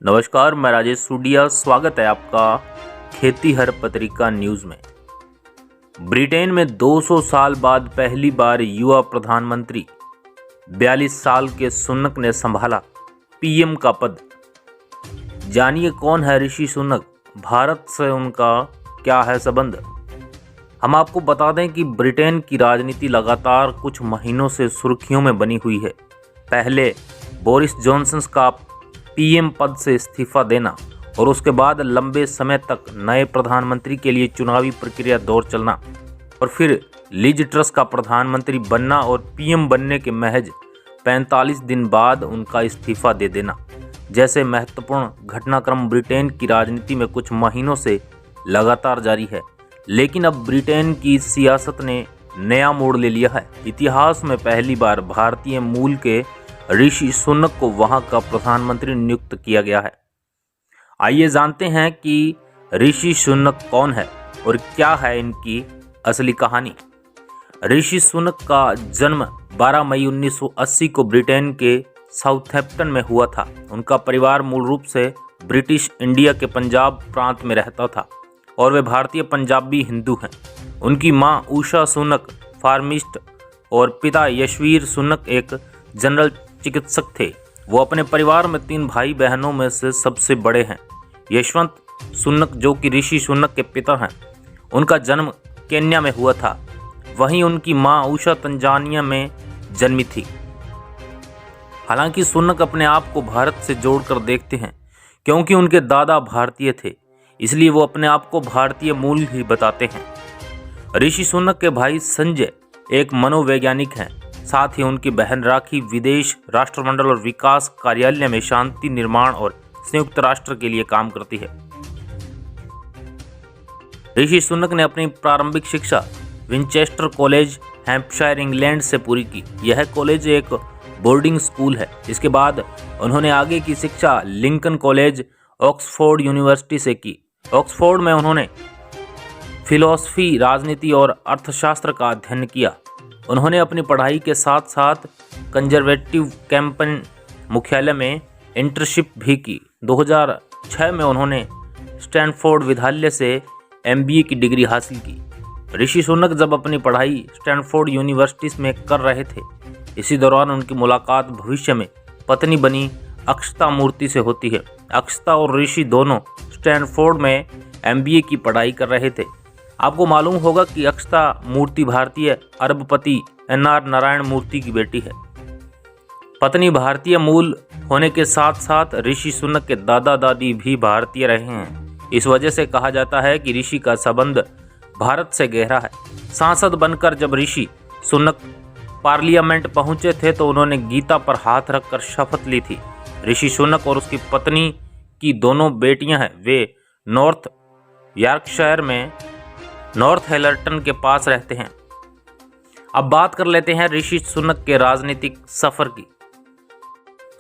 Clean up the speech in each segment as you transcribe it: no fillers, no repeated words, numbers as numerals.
नमस्कार, मैं राजेश सूडिया। स्वागत है आपका खेती हर पत्रिका न्यूज़ में। ब्रिटेन में 200 साल बाद पहली बार युवा प्रधानमंत्री 42 साल के सुनक ने संभाला पीएम का पद। जानिए कौन है ऋषि सुनक, भारत से उनका क्या है संबंध। हम आपको बता दें कि ब्रिटेन की राजनीति लगातार कुछ महीनों से सुर्खियों में बनी हुई है। पहले बोरिस जॉनसन का पीएम पद से इस्तीफा देना और उसके बाद लंबे समय तक नए प्रधानमंत्री के लिए चुनावी प्रक्रिया दौर चलना और फिर लिज ट्रस का प्रधानमंत्री बनना और पीएम बनने के महज 45 दिन बाद उनका इस्तीफा दे देना जैसे महत्वपूर्ण घटनाक्रम ब्रिटेन की राजनीति में कुछ महीनों से लगातार जारी है। लेकिन अब ब्रिटेन की सियासत ने नया मोड़ ले लिया है। इतिहास में पहली बार भारतीय मूल के ऋषि सुनक को वहां का प्रधानमंत्री नियुक्त किया गया है। आइए जानते हैं कि ऋषि सुनक कौन है और क्या है इनकी असली कहानी। ऋषि सुनक का जन्म 12 मई 1980 को ब्रिटेन के साउथहैम्पटन में हुआ था। उनका परिवार मूल रूप से ब्रिटिश इंडिया के पंजाब प्रांत में रहता था और वे भारतीय पंजाबी हिंदू हैं। उनकी मां उषा सुनक फार्मिस्ट और पिता यशवीर सुनक एक जनरल चिकित्सक थे। वो अपने परिवार में 3 भाई बहनों में से सबसे बड़े हैं। यशवंत सुनक जो कि ऋषि सुनक के पिता हैं, उनका जन्म केन्या में हुआ था। वहीं उनकी मां उषा तंजानिया में जन्मी थी। हालांकि सुनक अपने आप को भारत से जोड़कर देखते हैं क्योंकि उनके दादा भारतीय थे, इसलिए वो अपने आप को भारतीय मूल ही बताते हैं। ऋषि सुनक के भाई संजय एक मनोवैज्ञानिक हैं। साथ ही उनकी बहन राखी विदेश राष्ट्रमंडल और विकास कार्यालय में शांति निर्माण और संयुक्त राष्ट्र के लिए काम करती है। ऋषि सुनक ने अपनी प्रारंभिक शिक्षा विंचेस्टर कॉलेज हैम्पशायर इंग्लैंड से पूरी की। यह कॉलेज एक बोर्डिंग स्कूल है। इसके बाद उन्होंने आगे की शिक्षा लिंकन कॉलेज ऑक्सफोर्ड यूनिवर्सिटी से की। ऑक्सफोर्ड में उन्होंने फिलॉसफी, राजनीति और अर्थशास्त्र का अध्ययन किया। उन्होंने अपनी पढ़ाई के साथ साथ कंजर्वेटिव कैंपेन मुख्यालय में इंटर्नशिप भी की। 2006 में उन्होंने स्टैनफोर्ड विद्यालय से MBA की डिग्री हासिल की। ऋषि सुनक जब अपनी पढ़ाई स्टैनफोर्ड यूनिवर्सिटी में कर रहे थे, इसी दौरान उनकी मुलाकात भविष्य में पत्नी बनी अक्षता मूर्ति से होती है। अक्षता और ऋषि दोनों स्टैनफोर्ड में MBA की पढ़ाई कर रहे थे। आपको मालूम होगा कि अक्षता मूर्ति भारतीय अरबपति NR नारायण मूर्ति की बेटी है। पत्नी भारतीय मूल होने के साथ साथ ऋषि सुनक के दादा दादी भी भारतीय रहे हैं। इस वजह से कहा जाता है कि ऋषि का संबंध भारत से गहरा है। सांसद बनकर जब ऋषि सुनक पार्लियामेंट पहुंचे थे तो उन्होंने गीता पर हाथ रखकर शपथ ली थी। ऋषि सुनक और उसकी पत्नी की दोनों बेटियां हैं। वे नॉर्थ यॉर्कशायर में नॉर्थ हेलर्टन के पास रहते हैं। अब बात कर लेते हैं ऋषि सुनक के राजनीतिक सफर की।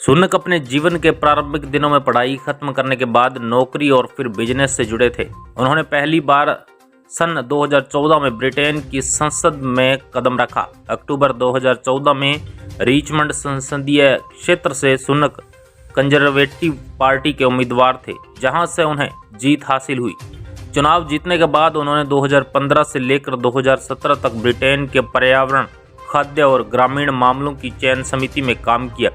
सुनक अपने जीवन के प्रारंभिक दिनों में पढ़ाई खत्म करने के बाद नौकरी और फिर बिजनेस से जुड़े थे। उन्होंने पहली बार सन 2014 में ब्रिटेन की संसद में कदम रखा। अक्टूबर 2014 में रिचमंड संसदीय क्षेत्र से सुनक कंजर्वेटिव पार्टी के उम्मीदवार थे, जहां से उन्हें जीत हासिल हुई। चुनाव जीतने के बाद उन्होंने 2015 से लेकर 2017 तक ब्रिटेन के पर्यावरण, खाद्य और ग्रामीण मामलों की चयन समिति में काम किया।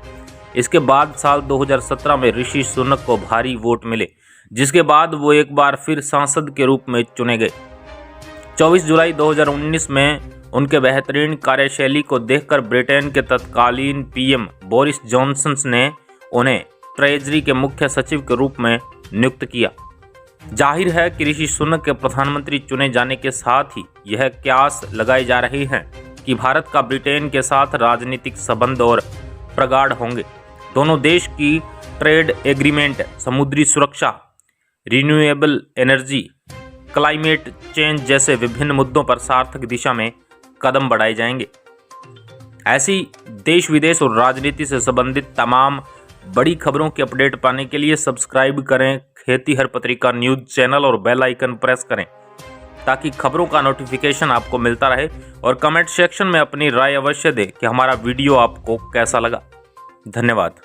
इसके बाद साल 2017 में ऋषि सुनक को भारी वोट मिले, जिसके बाद वो एक बार फिर सांसद के रूप में चुने गए। 24 जुलाई 2019 में उनके बेहतरीन कार्यशैली को देखकर ब्रिटेन के तत्कालीन पीएम बोरिस जॉनसन ने उन्हें ट्रेजरी के मुख्य सचिव के रूप में नियुक्त किया। जाहिर है कि ऋषि सुनक के प्रधानमंत्री चुने जाने के साथ ही यह क्यास लगाए जा रहे हैं कि भारत का ब्रिटेन के साथ राजनीतिक संबंध और प्रगाढ़ होंगे। दोनों देश की ट्रेड एग्रीमेंट, समुद्री सुरक्षा, रिन्यूएबल एनर्जी, क्लाइमेट चेंज जैसे विभिन्न मुद्दों पर सार्थक दिशा में कदम बढ़ाए जाएंगे। ऐसी देश विदेश और राजनीति से संबंधित तमाम बड़ी खबरों की अपडेट पाने के लिए सब्सक्राइब करें खेती हर पत्रिका न्यूज़ चैनल और बेल आइकन प्रेस करें ताकि खबरों का नोटिफिकेशन आपको मिलता रहे। और कमेंट सेक्शन में अपनी राय अवश्य दें कि हमारा वीडियो आपको कैसा लगा। धन्यवाद।